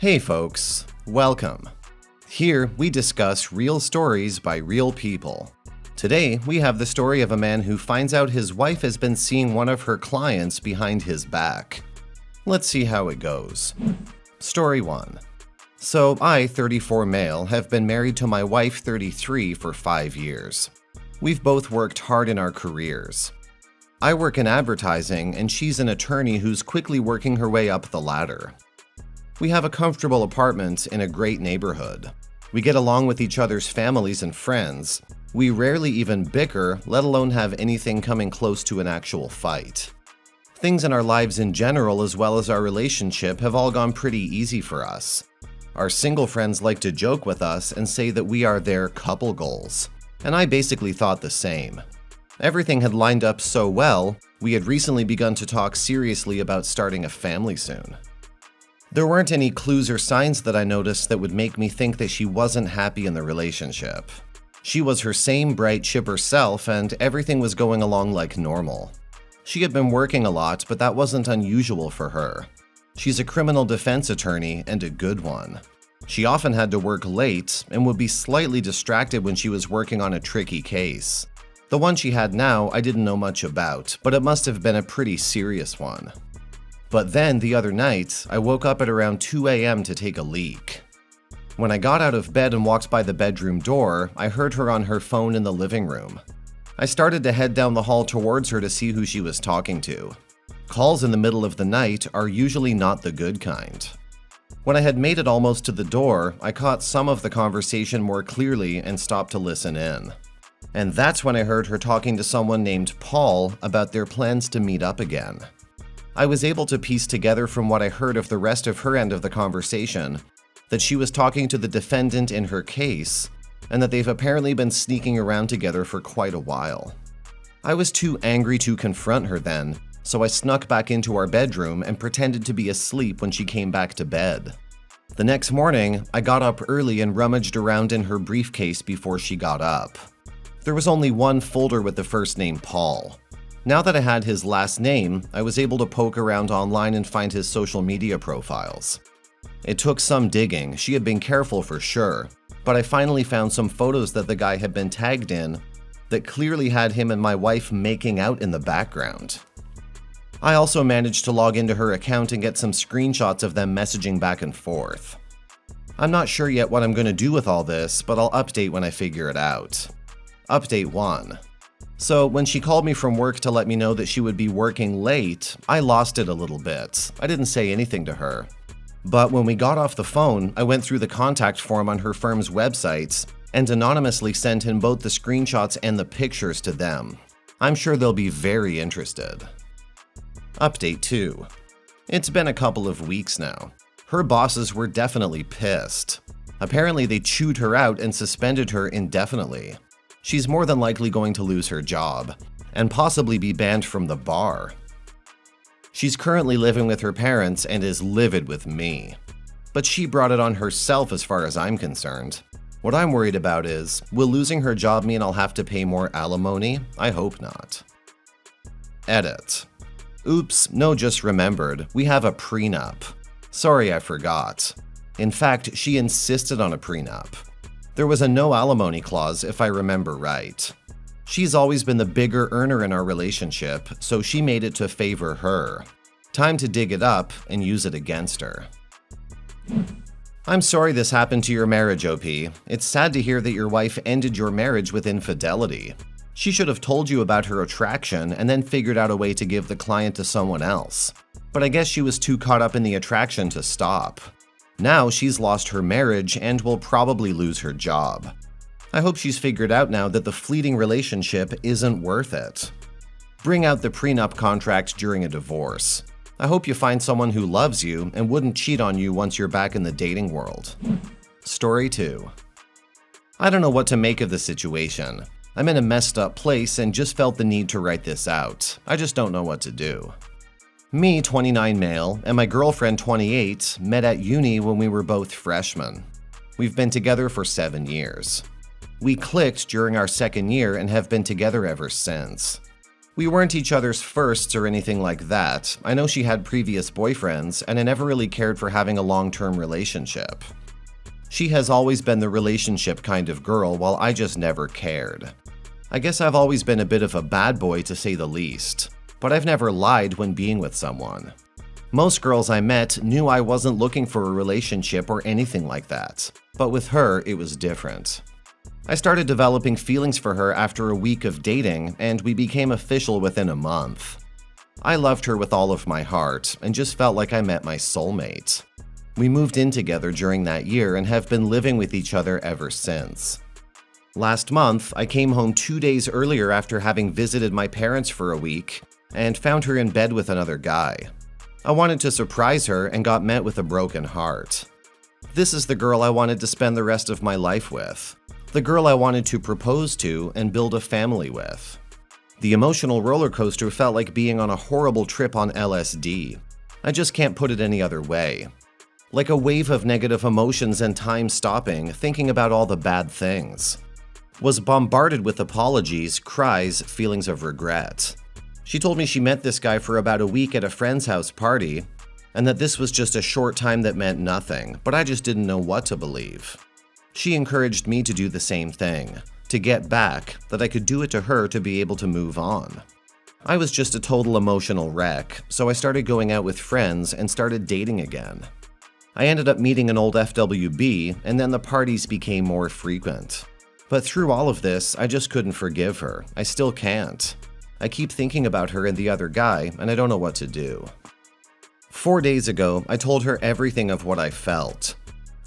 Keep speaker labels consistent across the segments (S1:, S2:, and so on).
S1: Hey folks, welcome. Here we discuss real stories by real people. Today we have the story of a man who finds out his wife has been seeing one of her clients behind his back. Let's see how it goes. Story 1. So I, 34 male, have been married to my wife, 33, for 5 years. We've both worked hard in our careers. I work in advertising and she's an attorney who's quickly working her way up the ladder. We have a comfortable apartment in a great neighborhood. We get along with each other's families and friends. We rarely even bicker, let alone have anything coming close to an actual fight. Things in our lives in general, as well as our relationship, have all gone pretty easy for us. Our single friends like to joke with us and say that we are their couple goals, and I basically thought the same. Everything had lined up so well, we had recently begun to talk seriously about starting a family soon. There weren't any clues or signs that I noticed that would make me think that she wasn't happy in the relationship. She was her same bright, chipper self, and everything was going along like normal. She had been working a lot, but that wasn't unusual for her. She's a criminal defense attorney, and a good one. She often had to work late and would be slightly distracted when she was working on a tricky case. The one she had now I didn't know much about, but it must have been a pretty serious one. But then, the other night, I woke up at around 2 a.m. to take a leak. When I got out of bed and walked by the bedroom door, I heard her on her phone in the living room. I started to head down the hall towards her to see who she was talking to. Calls in the middle of the night are usually not the good kind. When I had made it almost to the door, I caught some of the conversation more clearly and stopped to listen in. And that's when I heard her talking to someone named Paul about their plans to meet up again. I was able to piece together from what I heard of the rest of her end of the conversation that she was talking to the defendant in her case, and that they've apparently been sneaking around together for quite a while. I was too angry to confront her then, so I snuck back into our bedroom and pretended to be asleep when she came back to bed. The next morning, I got up early and rummaged around in her briefcase before she got up. There was only one folder with the first name Paul. Now that I had his last name, I was able to poke around online and find his social media profiles. It took some digging, she had been careful for sure, but I finally found some photos that the guy had been tagged in that clearly had him and my wife making out in the background. I also managed to log into her account and get some screenshots of them messaging back and forth. I'm not sure yet what I'm going to do with all this, but I'll update when I figure it out. Update 1. So when she called me from work to let me know that she would be working late, I lost it a little bit. I didn't say anything to her. But when we got off the phone, I went through the contact form on her firm's websites and anonymously sent in both the screenshots and the pictures to them. I'm sure they'll be very interested. Update 2. It's been a couple of weeks now. Her bosses were definitely pissed. Apparently they chewed her out and suspended her indefinitely. She's more than likely going to lose her job, and possibly be banned from the bar. She's currently living with her parents and is livid with me. But she brought it on herself as far as I'm concerned. What I'm worried about is, will losing her job mean I'll have to pay more alimony? I hope not. Edit. Oops, no, just remembered, we have a prenup. Sorry, I forgot. In fact, she insisted on a prenup. There was a no alimony clause, if I remember right. She's always been the bigger earner in our relationship, so she made it to favor her. Time to dig it up and use it against her. I'm sorry this happened to your marriage, OP. It's sad to hear that your wife ended your marriage with infidelity. She should have told you about her attraction and then figured out a way to give the client to someone else. But I guess she was too caught up in the attraction to stop. Now she's lost her marriage and will probably lose her job. I hope she's figured out now that the fleeting relationship isn't worth it. Bring out the prenup contract during a divorce. I hope you find someone who loves you and wouldn't cheat on you once you're back in the dating world. Story 2. I don't know what to make of the situation. I'm in a messed up place and just felt the need to write this out. I just don't know what to do. Me, 29 male, and my girlfriend, 28, met at uni when we were both freshmen. We've been together for 7 years. We clicked during our second year and have been together ever since. We weren't each other's firsts or anything like that. I know she had previous boyfriends, and I never really cared for having a long-term relationship. She has always been the relationship kind of girl, while I just never cared. I guess I've always been a bit of a bad boy to say the least, but I've never lied when being with someone. Most girls I met knew I wasn't looking for a relationship or anything like that, but with her, it was different. I started developing feelings for her after a week of dating, and we became official within a month. I loved her with all of my heart, and just felt like I met my soulmate. We moved in together during that year and have been living with each other ever since. Last month, I came home 2 days earlier after having visited my parents for a week, and found her in bed with another guy. I wanted to surprise her and got met with a broken heart. This is the girl I wanted to spend the rest of my life with. The girl I wanted to propose to and build a family with. The emotional roller coaster felt like being on a horrible trip on LSD. I just can't put it any other way. Like a wave of negative emotions and time stopping, thinking about all the bad things. Was bombarded with apologies, cries, feelings of regret. She told me she met this guy for about a week at a friend's house party, and that this was just a short time that meant nothing, but I just didn't know what to believe. She encouraged me to do the same thing, to get back, that I could do it to her to be able to move on. I was just a total emotional wreck, so I started going out with friends and started dating again. I ended up meeting an old FWB, and then the parties became more frequent. But through all of this, I just couldn't forgive her. I still can't. I keep thinking about her and the other guy, and I don't know what to do. 4 days ago, I told her everything of what I felt.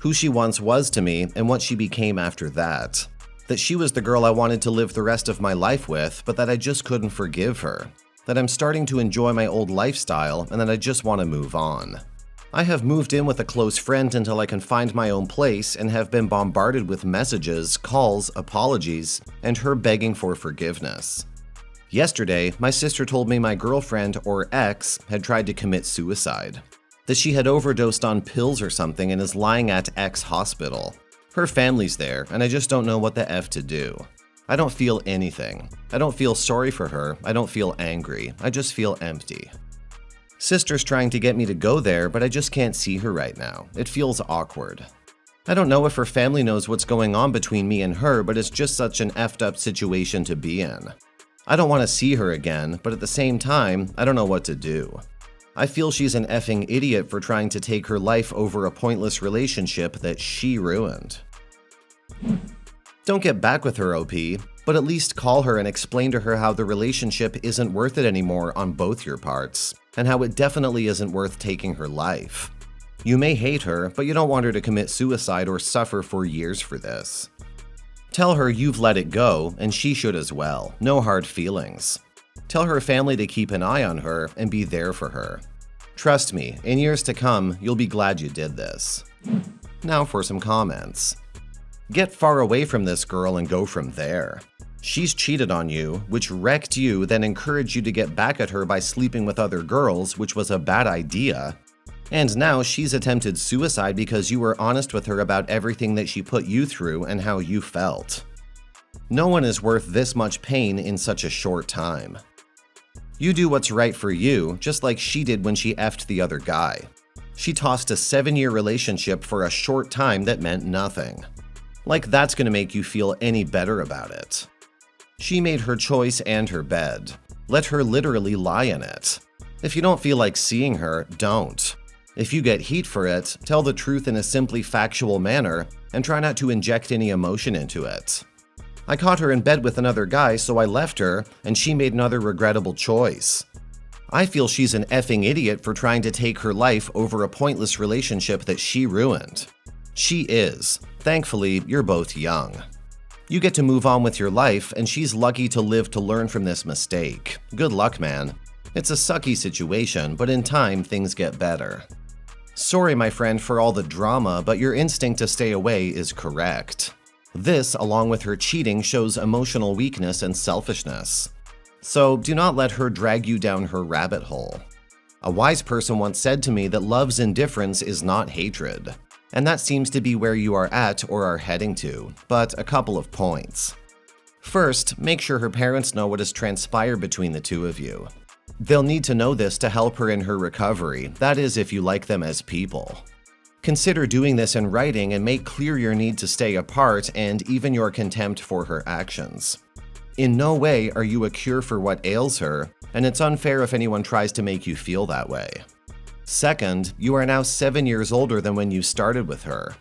S1: Who she once was to me and what she became after that. That she was the girl I wanted to live the rest of my life with, but that I just couldn't forgive her. That I'm starting to enjoy my old lifestyle and that I just want to move on. I have moved in with a close friend until I can find my own place and have been bombarded with messages, calls, apologies, and her begging for forgiveness. Yesterday, my sister told me my girlfriend, or ex, had tried to commit suicide. That she had overdosed on pills or something and is lying at X hospital. Her family's there, and I just don't know what the F to do. I don't feel anything. I don't feel sorry for her. I don't feel angry. I just feel empty. Sister's trying to get me to go there, but I just can't see her right now. It feels awkward. I don't know if her family knows what's going on between me and her, but it's just such an effed up situation to be in. I don't want to see her again, but at the same time, I don't know what to do. I feel she's an effing idiot for trying to take her life over a pointless relationship that she ruined. Don't get back with her, OP, but at least call her and explain to her how the relationship isn't worth it anymore on both your parts, and how it definitely isn't worth taking her life. You may hate her, but you don't want her to commit suicide or suffer for years for this. Tell her you've let it go, and she should as well. No hard feelings. Tell her family to keep an eye on her and be there for her. Trust me, in years to come, you'll be glad you did this. Now for some comments. Get far away from this girl and go from there. She's cheated on you, which wrecked you, then encouraged you to get back at her by sleeping with other girls, which was a bad idea. And now she's attempted suicide because you were honest with her about everything that she put you through and how you felt. No one is worth this much pain in such a short time. You do what's right for you, just like she did when she effed the other guy. She tossed a 7-year relationship for a short time that meant nothing. Like that's gonna make you feel any better about it. She made her choice and her bed. Let her literally lie in it. If you don't feel like seeing her, don't. If you get heat for it, tell the truth in a simply factual manner and try not to inject any emotion into it. I caught her in bed with another guy, so I left her, and she made another regrettable choice. I feel she's an effing idiot for trying to take her life over a pointless relationship that she ruined. She is. Thankfully, you're both young. You get to move on with your life, and she's lucky to live to learn from this mistake. Good luck, man. It's a sucky situation, but in time, things get better. Sorry, my friend, for all the drama, but your instinct to stay away is correct. This, along with her cheating, shows emotional weakness and selfishness. So do not let her drag you down her rabbit hole. A wise person once said to me that love's indifference is not hatred. And that seems to be where you are at or are heading to, but a couple of points. First, make sure her parents know what has transpired between the two of you. They'll need to know this to help her in her recovery, that is, if you like them as people. Consider doing this in writing and make clear your need to stay apart and even your contempt for her actions. In no way are you a cure for what ails her, and it's unfair if anyone tries to make you feel that way. Second, you are now 7 years older than when you started with her.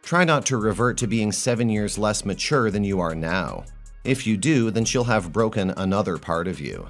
S1: Try not to revert to being 7 years less mature than you are now. If you do, then she'll have broken another part of you.